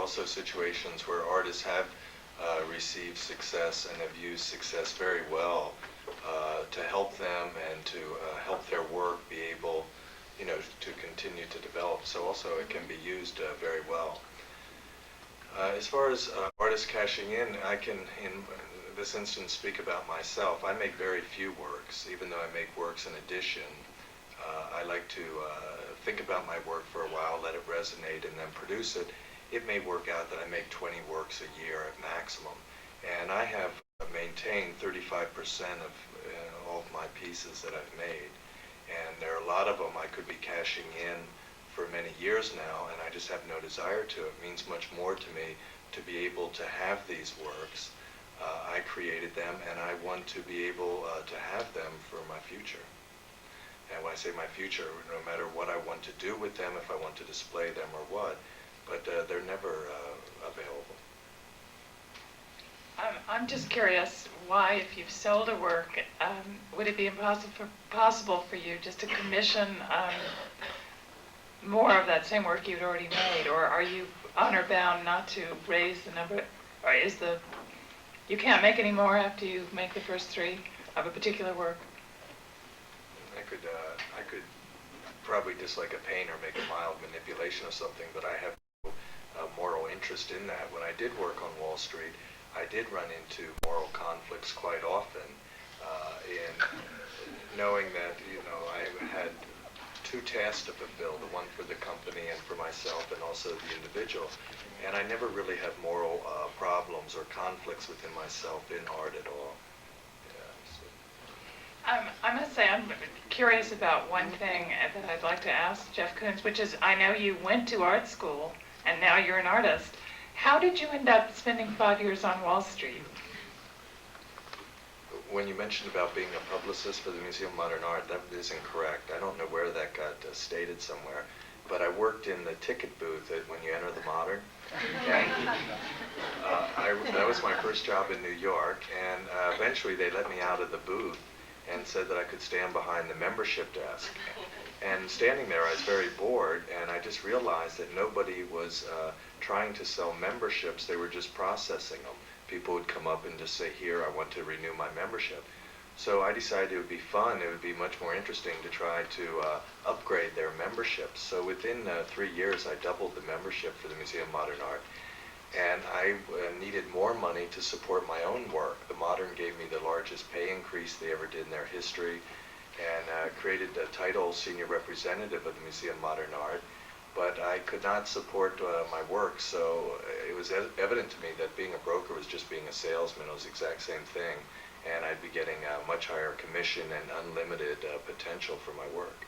also situations where artists have received success and have used success very well to help them and to help their work be able, to continue to develop. So also it can be used very well. As far as artists cashing in, I can, in this instance, speak about myself. I make very few works, even though I make works in addition. I like to think about my work for a while, let it resonate, and then produce it. It may work out that I make 20 works a year at maximum. And I have maintained 35% of all of my pieces that I've made. And there are a lot of them I could be cashing in for many years now, and I just have no desire to. It means much more to me to be able to have these works. I created them, and I want to be able to have them for my future. And when I say my future, no matter what I want to do with them, if I want to display them or what, but they're never available. I'm just curious why, if you've sold a work, would it be possible for you just to commission more of that same work you'd already made, or are you honor bound not to raise the number, or you can't make any more after you make the first three of a particular work? I could probably, just like a painter, make a mild manipulation of something, but I have no moral interest in that. When I did work on Wall Street, I did run into moral conflicts quite often in knowing that, I had two tasks to fulfill, the one for the company and for myself, and also the individual. And I never really had moral problems or conflicts within myself in art at all. I must say I'm curious about one thing that I'd like to ask Jeff Koons, which is, I know you went to art school and now you're an artist. How did you end up spending 5 years on Wall Street? When you mentioned about being a publicist for the Museum of Modern Art, that is incorrect. I don't know where that got stated somewhere, but I worked in the ticket booth when you enter the Modern. And, that was my first job in New York, and eventually they let me out of the booth and said that I could stand behind the membership desk. And standing there, I was very bored, and I just realized that nobody was trying to sell memberships. They were just processing them. People would come up and just say, here, I want to renew my membership. So I decided it would be fun, it would be much more interesting to try to upgrade their memberships. So within 3 years, I doubled the membership for the Museum of Modern Art. And I needed more money to support my own work. The Modern gave me the largest pay increase they ever did in their history, and created the title Senior Representative of the Museum of Modern Art. But I could not support my work, so it was evident to me that being a broker was just being a salesman. It was the exact same thing, and I'd be getting a much higher commission and unlimited potential for my work.